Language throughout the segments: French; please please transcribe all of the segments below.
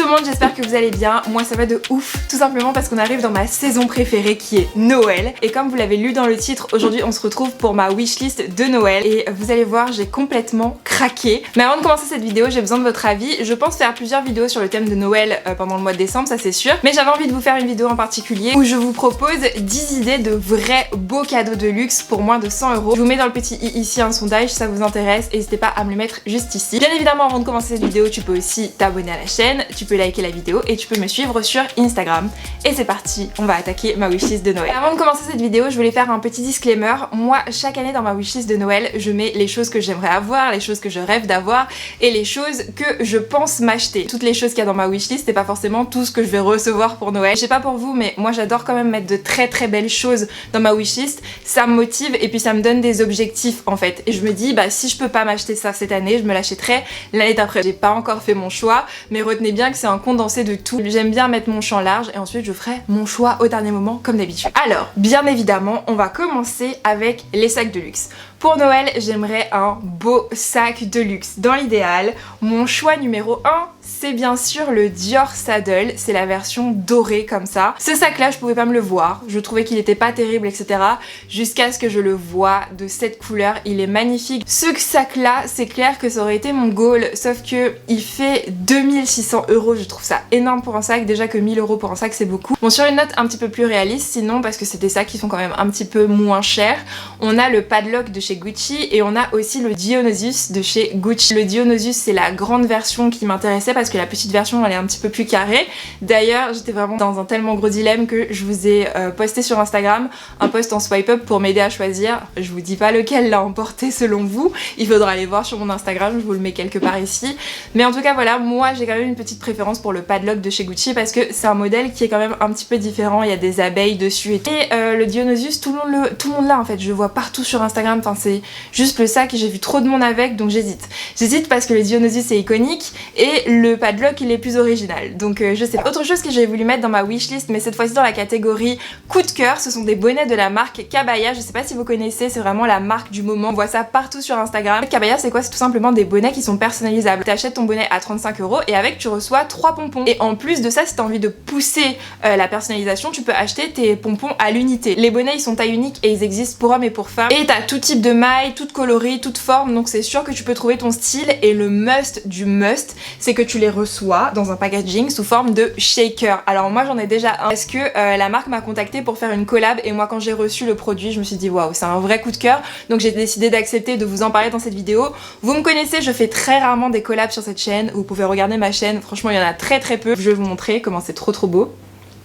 le monde, j'espère que vous allez bien. Moi ça va de ouf, tout simplement parce qu'on arrive dans ma saison préférée qui est Noël. Et comme vous l'avez lu dans le titre, aujourd'hui on se retrouve pour ma wishlist de Noël. Et vous allez voir, j'ai complètement craqué. Mais avant de commencer cette vidéo, j'ai besoin de votre avis. Je pense faire plusieurs vidéos sur le thème de Noël pendant le mois de décembre, ça c'est sûr. Mais j'avais envie de vous faire une vidéo en particulier où je vous propose 10 idées de vrais beaux cadeaux de luxe pour moins de 100 €. Je vous mets dans le petit i ici un sondage si ça vous intéresse. N'hésitez pas à me le mettre juste ici. Bien évidemment, avant de commencer cette vidéo, tu peux aussi t'abonner à la chaîne, tu peux liker la vidéo et tu peux me suivre sur Instagram. Et c'est parti, on va attaquer ma wishlist de Noël. Avant de commencer cette vidéo, je voulais faire un petit disclaimer. Moi, chaque année dans ma wishlist de Noël, je mets les choses que j'aimerais avoir, les choses que je rêve d'avoir et les choses que je pense m'acheter. Toutes les choses qu'il y a dans ma wishlist, c'est pas forcément tout ce que je vais recevoir pour Noël. Je sais pas pour vous, mais moi j'adore quand même mettre de très belles choses dans ma wishlist. Ça me motive et puis ça me donne des objectifs en fait. Et je me dis, bah si je peux pas m'acheter ça cette année, je me l'achèterai l'année d'après. J'ai pas encore fait mon choix, mais retenez bien que c'est un condensé de tout. J'aime bien mettre mon champ large et ensuite je ferai mon choix au dernier moment comme d'habitude. Alors, bien évidemment, on va commencer avec les sacs de luxe. Pour Noël, j'aimerais un beau sac de luxe. Dans l'idéal, mon choix numéro 1, c'est bien sûr le Dior Saddle. C'est la version dorée comme ça. Ce sac là, je pouvais pas me le voir. Je trouvais qu'il était pas terrible, etc. Jusqu'à ce que je le vois de cette couleur. Il est magnifique. Ce sac là, c'est clair que ça aurait été mon goal. Sauf que il fait 2600 €. Je trouve ça énorme pour un sac. Déjà que 1000 € pour un sac, c'est beaucoup. Bon, sur une note un petit peu plus réaliste, sinon, parce que c'est des sacs qui sont quand même un petit peu moins chers, on a le padlock de chez Gucci et on a aussi le Dionysus de chez Gucci. Le Dionysus, c'est la grande version qui m'intéressait parce que la petite version elle est un petit peu plus carrée. D'ailleurs, j'étais vraiment dans un tellement gros dilemme que je vous ai posté sur Instagram un post en swipe up pour m'aider à choisir. Je vous dis pas lequel l'a emporté selon vous, il faudra aller voir sur mon Instagram, je vous le mets quelque part ici. Mais en tout cas voilà, moi j'ai quand même une petite préférence pour le padlock de chez Gucci parce que c'est un modèle qui est quand même un petit peu différent, il y a des abeilles dessus et tout. Et le Dionysus, tout le monde l'a en fait, je le vois partout sur Instagram, enfin c'est juste le sac et j'ai vu trop de monde avec, donc j'hésite. J'hésite parce que le Dionysus est iconique et le padlock il est plus original, donc je sais pas. Autre chose que j'ai voulu mettre dans ma wishlist, mais cette fois-ci dans la catégorie coup de cœur, ce sont des bonnets de la marque Cabaya. Je sais pas si vous connaissez, c'est vraiment la marque du moment, on voit ça partout sur Instagram. Cabaya, c'est quoi? C'est tout simplement des bonnets qui sont personnalisables. Tu achètes ton bonnet à 35 € et avec tu reçois 3 pompons. Et en plus de ça, si tu as envie de pousser la personnalisation, tu peux acheter tes pompons à l'unité. Les bonnets ils sont taille unique et ils existent pour hommes et pour femmes. Et t'as tout type de mailles, toute coloris, toute forme, donc c'est sûr que tu peux trouver ton style. Et le must du must, c'est que tu les reçois dans un packaging sous forme de shaker. Alors moi j'en ai déjà un parce que la marque m'a contacté pour faire une collab et moi quand j'ai reçu le produit je me suis dit waouh, c'est un vrai coup de cœur, donc j'ai décidé d'accepter de vous en parler dans cette vidéo. Vous me connaissez, je fais très rarement des collabs sur cette chaîne, vous pouvez regarder ma chaîne, franchement il y en a très peu. Je vais vous montrer comment c'est trop beau.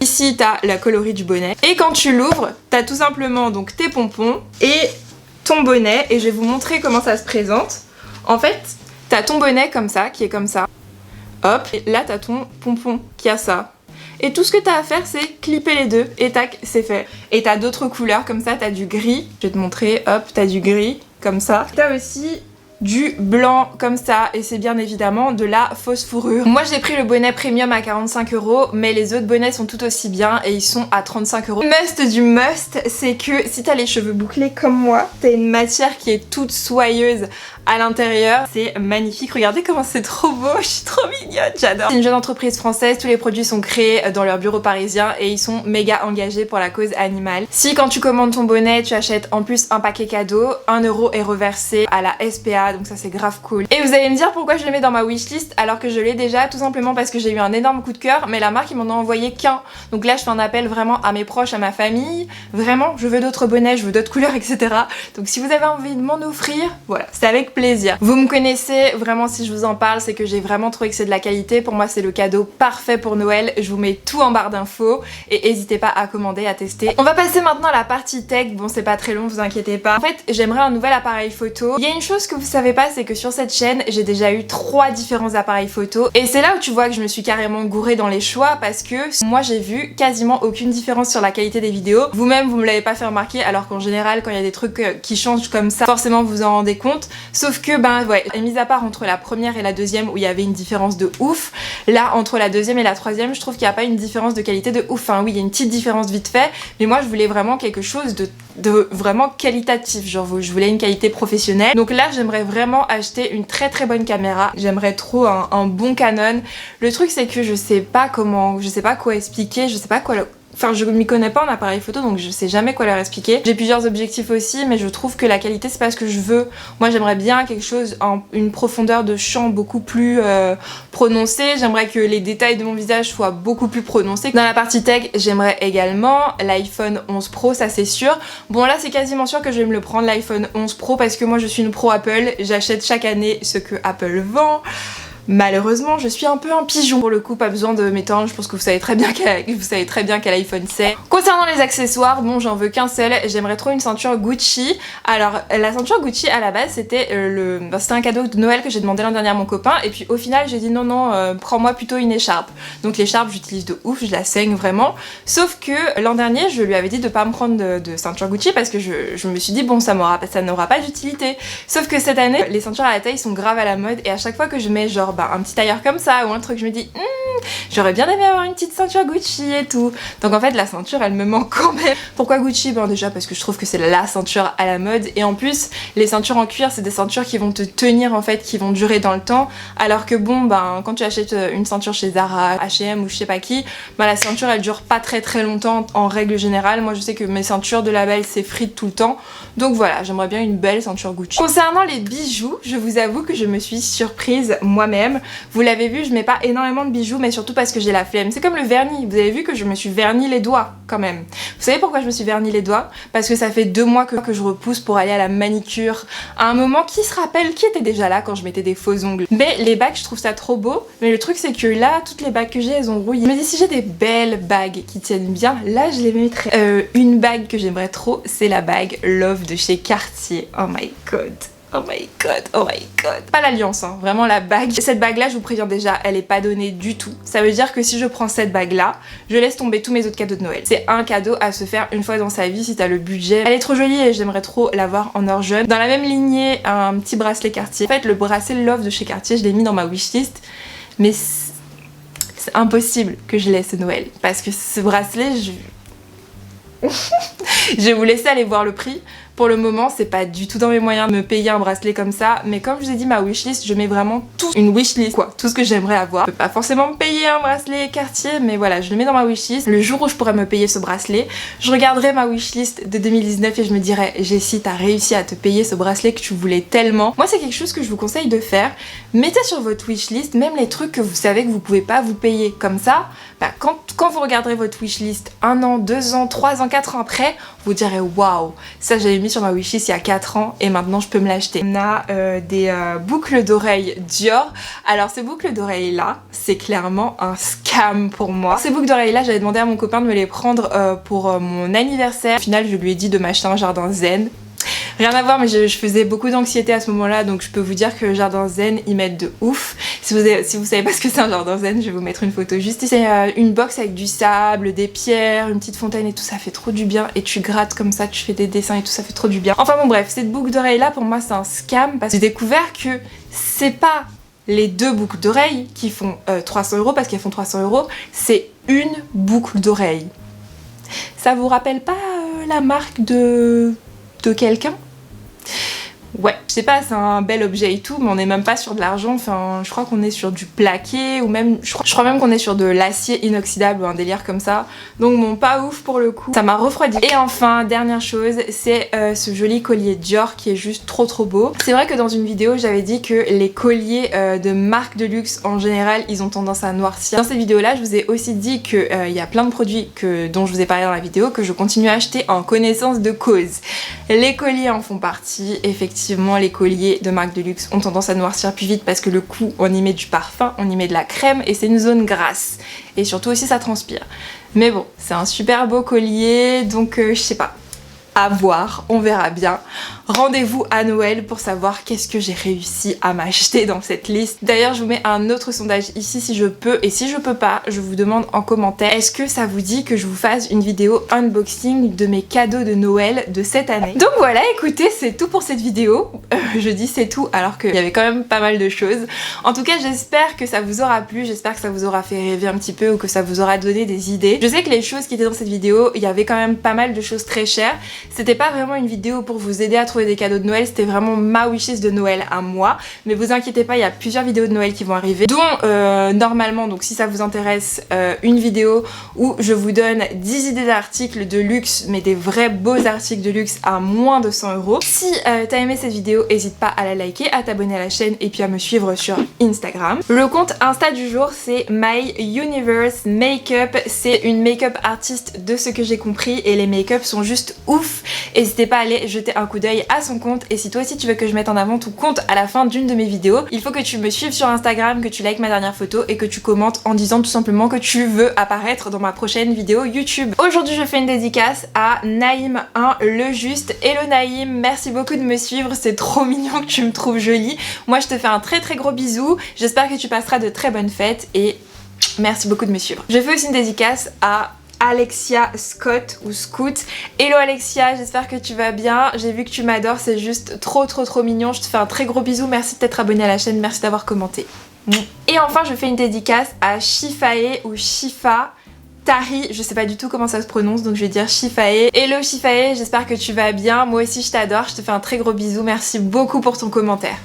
Ici t'as la coloris du bonnet et quand tu l'ouvres t'as tout simplement donc tes pompons et ton bonnet et je vais vous montrer comment ça se présente. En fait t'as ton bonnet comme ça, qui est comme ça, hop, et là t'as ton pompon qui a ça. Et tout ce que t'as à faire c'est clipper les deux et tac, c'est fait. Et t'as d'autres couleurs comme ça, t'as du gris, je vais te montrer, hop, t'as du gris comme ça. T'as aussi du blanc comme ça et c'est bien évidemment de la fausse fourrure. Moi j'ai pris le bonnet premium à 45 €, mais les autres bonnets sont tout aussi bien et ils sont à 35 €. Must du must, c'est que si t'as les cheveux bouclés comme moi, t'as une matière qui est toute soyeuse à l'intérieur. C'est magnifique, regardez comment c'est trop beau, je suis trop mignonne, j'adore. C'est une jeune entreprise française, tous les produits sont créés dans leur bureau parisien et ils sont méga engagés pour la cause animale. Si quand tu commandes ton bonnet, tu achètes en plus un paquet cadeau, 1 € est reversé à la SPA, donc ça c'est grave cool. Et vous allez me dire pourquoi je le mets dans ma wishlist alors que je l'ai déjà, tout simplement parce que j'ai eu un énorme coup de cœur, mais la marque ils m'en ont envoyé qu'un. Donc là je fais un appel vraiment à mes proches, à ma famille, vraiment je veux d'autres bonnets, je veux d'autres couleurs, etc. Donc si vous avez envie de m'en offrir, voilà, c'est avec plaisir. Vous me connaissez, vraiment si je vous en parle, c'est que j'ai vraiment trouvé que c'est de la qualité. Pour moi c'est le cadeau parfait pour Noël. Je vous mets tout en barre d'infos et n'hésitez pas à commander, à tester. On va passer maintenant à la partie tech. Bon c'est pas très long, vous inquiétez pas. En fait j'aimerais un nouvel appareil photo. Il y a une chose que vous savez pas, c'est que sur cette chaîne j'ai déjà eu 3 différents appareils photo et c'est là où tu vois que je me suis carrément gourée dans les choix parce que moi j'ai vu quasiment aucune différence sur la qualité des vidéos. Vous-même vous me l'avez pas fait remarquer alors qu'en général quand il y a des trucs qui changent comme ça, forcément vous en rendez compte. Sauf que ben ouais, et mis à part entre la première et la deuxième où il y avait une différence de ouf, là entre la deuxième et la troisième je trouve qu'il n'y a pas une différence de qualité de ouf. Enfin oui, il y a une petite différence vite fait, mais moi je voulais vraiment quelque chose de de vraiment qualitatif, genre je voulais une qualité professionnelle. Donc là j'aimerais vraiment acheter une très très bonne caméra, j'aimerais trop un bon Canon. Le truc c'est que je sais pas quoi expliquer, je sais pas quoi... Enfin, je m'y connais pas en appareil photo, donc je sais jamais quoi leur expliquer. J'ai plusieurs objectifs aussi, mais je trouve que la qualité c'est pas ce que je veux. Moi j'aimerais bien quelque chose une profondeur de champ beaucoup plus prononcée. J'aimerais que les détails de mon visage soient beaucoup plus prononcés. Dans la partie tech, j'aimerais également l'iPhone 11 Pro, ça c'est sûr. Bon là c'est quasiment sûr que je vais me le prendre, l'iPhone 11 Pro, parce que moi je suis une pro Apple. J'achète chaque année ce que Apple vend. Malheureusement, je suis un peu un pigeon. Pour le coup, pas besoin de m'étendre, je pense que vous savez très bien quel iPhone c'est. Concernant les accessoires, bon, j'en veux qu'un seul. J'aimerais trop une ceinture Gucci. Alors, la ceinture Gucci, à la base, c'était c'était un cadeau de Noël que j'ai demandé l'an dernier à mon copain. Et puis, au final, j'ai dit non, prends-moi plutôt une écharpe. Donc, l'écharpe, j'utilise de ouf, je la saigne vraiment. Sauf que l'an dernier, je lui avais dit de pas me prendre de ceinture Gucci parce que je me suis dit, bon, ça n'aura pas d'utilité. Sauf que cette année, les ceintures à la taille sont grave à la mode. Et à chaque fois que je mets genre un petit tailleur comme ça ou un truc, je me dis j'aurais bien aimé avoir une petite ceinture Gucci et tout. Donc en fait la ceinture elle me manque quand même. Pourquoi Gucci? Ben déjà parce que je trouve que c'est la ceinture à la mode, et en plus les ceintures en cuir c'est des ceintures qui vont te tenir en fait, qui vont durer dans le temps, alors que bon ben quand tu achètes une ceinture chez Zara, H&M ou je sais pas qui, ben la ceinture elle dure pas très longtemps en règle générale. Moi je sais que mes ceintures de label s'effritent tout le temps, donc voilà, j'aimerais bien une belle ceinture Gucci. Concernant les bijoux, je vous avoue que je me suis surprise moi-même. Vous l'avez vu, je mets pas énormément de bijoux, mais surtout parce que j'ai la flemme. C'est comme le vernis, vous avez vu que je me suis verni les doigts quand même. Vous savez pourquoi je me suis verni les doigts? Parce que ça fait 2 mois que je repousse pour aller à la manicure. À un moment, qui se rappelle qui était déjà là quand je mettais des faux ongles? Mais les bagues, je trouve ça trop beau, mais le truc c'est que là, toutes les bagues que j'ai, elles ont rouillé. Je me dis, si j'ai des belles bagues qui tiennent bien, là je les mettrais. Une bague que j'aimerais trop, c'est la bague Love de chez Cartier. Oh my god. Oh my god, oh my god. Pas l'alliance, hein, vraiment la bague. Cette bague là, je vous préviens déjà, elle est pas donnée du tout. Ça veut dire que si je prends cette bague là, je laisse tomber tous mes autres cadeaux de Noël. C'est un cadeau à se faire une fois dans sa vie si t'as le budget. Elle est trop jolie et j'aimerais trop l'avoir en or jaune. Dans la même lignée, un petit bracelet Cartier. En fait, le bracelet Love de chez Cartier, je l'ai mis dans ma wishlist, mais c'est impossible que je laisse Noël. Parce que ce bracelet, je vais vous laisser aller voir le prix. Pour le moment, c'est pas du tout dans mes moyens de me payer un bracelet comme ça, mais comme je vous ai dit, ma wishlist, je mets vraiment tout, une wishlist quoi, tout ce que j'aimerais avoir. Je peux pas forcément me payer un bracelet Cartier, mais voilà, je le mets dans ma wishlist. Le jour où je pourrais me payer ce bracelet, je regarderai ma wishlist de 2019 et je me dirais, Jessie, t'as réussi à te payer ce bracelet que tu voulais tellement. Moi, c'est quelque chose que je vous conseille de faire. Mettez sur votre wishlist même les trucs que vous savez que vous pouvez pas vous payer. Comme ça, bah, quand vous regarderez votre wishlist 1 an, 2 ans, 3 ans, 4 ans après, vous direz waouh, ça j'avais mis sur ma wishlist il y a 4 ans et maintenant je peux me l'acheter. On a des boucles d'oreilles Dior. Alors ces boucles d'oreilles là, c'est clairement un scam pour moi. Ces boucles d'oreilles là, j'avais demandé à mon copain de me les prendre pour mon anniversaire. Au final, je lui ai dit de m'acheter un jardin zen. Rien à voir, mais je faisais beaucoup d'anxiété à ce moment-là, donc je peux vous dire que le jardin zen, ils m'aident de ouf. Si vous savez pas ce que c'est un jardin zen, je vais vous mettre une photo juste ici. C'est une box avec du sable, des pierres, une petite fontaine et tout, ça fait trop du bien. Et tu grattes comme ça, tu fais des dessins et tout, ça fait trop du bien. Enfin bon bref, cette boucle d'oreille là, pour moi c'est un scam, parce que j'ai découvert que c'est pas les 2 boucles d'oreilles qui font 300 € parce qu'elles font 300 €, c'est une boucle d'oreille. Ça vous rappelle pas la marque de quelqu'un? Ouais, je sais pas, c'est un bel objet et tout, mais on est même pas sur de l'argent, enfin je crois qu'on est sur du plaqué, ou même, je crois même qu'on est sur de l'acier inoxydable ou un délire comme ça, donc bon, pas ouf pour le coup, ça m'a refroidi. Et enfin, dernière chose, c'est ce joli collier Dior qui est juste trop beau. C'est vrai que dans une vidéo, j'avais dit que les colliers de marque de luxe en général, ils ont tendance à noircir. Dans cette vidéo-là, je vous ai aussi dit qu'il y a plein de produits dont je vous ai parlé dans la vidéo que je continue à acheter en connaissance de cause. Les colliers en font partie, effectivement. Les colliers de marque de luxe ont tendance à noircir plus vite parce que le coup on y met du parfum, on y met de la crème et c'est une zone grasse. Et surtout aussi ça transpire. Mais bon, c'est un super beau collier, donc je sais pas. À voir, on verra bien. Rendez-vous à Noël pour savoir qu'est-ce que j'ai réussi à m'acheter dans cette liste. D'ailleurs, je vous mets un autre sondage ici si je peux, et si je peux pas, je vous demande en commentaire, est-ce que ça vous dit que je vous fasse une vidéo unboxing de mes cadeaux de Noël de cette année? Donc voilà, écoutez, c'est tout pour cette vidéo. Je dis c'est tout alors qu'il y avait quand même pas mal de choses. En tout cas, j'espère que ça vous aura plu, j'espère que ça vous aura fait rêver un petit peu ou que ça vous aura donné des idées. Je sais que les choses qui étaient dans cette vidéo, il y avait quand même pas mal de choses très chères. C'était pas vraiment une vidéo pour vous aider à trouver des cadeaux de Noël, c'était vraiment ma wishlist de Noël à moi. Mais vous inquiétez pas, il y a plusieurs vidéos de Noël qui vont arriver, dont normalement, donc si ça vous intéresse, une vidéo où je vous donne 10 idées d'articles de luxe, mais des vrais beaux articles de luxe à moins de 100 €. Si t'as aimé cette vidéo, n'hésite pas à la liker, à t'abonner à la chaîne et puis à me suivre sur Instagram. Le compte Insta du jour, c'est My Universe Makeup. C'est une make-up artiste de ce que j'ai compris et les make-up sont juste ouf. N'hésitez pas à aller jeter un coup d'œil à son compte, et si toi aussi tu veux que je mette en avant ton compte à la fin d'une de mes vidéos, il faut que tu me suives sur Instagram, que tu likes ma dernière photo et que tu commentes en disant tout simplement que tu veux apparaître dans ma prochaine vidéo YouTube. Aujourd'hui je fais une dédicace à Naïm1 le juste. Hello Naïm, merci beaucoup de me suivre, c'est trop mignon que tu me trouves jolie. Moi je te fais un très gros bisou, j'espère que tu passeras de très bonnes fêtes et merci beaucoup de me suivre. Je fais aussi une dédicace à Alexia Scott ou Scoot. Hello Alexia, j'espère que tu vas bien. J'ai vu que tu m'adores, c'est juste trop mignon. Je te fais un très gros bisou, merci de t'être abonné à la chaîne, merci d'avoir commenté. Et enfin je fais une dédicace à Shifae ou Shifa Tari, je sais pas du tout comment ça se prononce, donc je vais dire Shifae. Hello Shifae, j'espère que tu vas bien. Moi aussi je t'adore, je te fais un très gros bisou, merci beaucoup pour ton commentaire.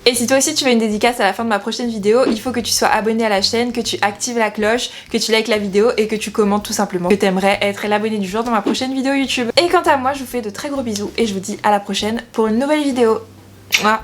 Et si toi aussi tu veux une dédicace à la fin de ma prochaine vidéo, il faut que tu sois abonné à la chaîne, que tu actives la cloche, que tu likes la vidéo et que tu commentes tout simplement que t'aimerais être l'abonné du jour dans ma prochaine vidéo YouTube. Et quant à moi, je vous fais de très gros bisous et je vous dis à la prochaine pour une nouvelle vidéo. Mouah.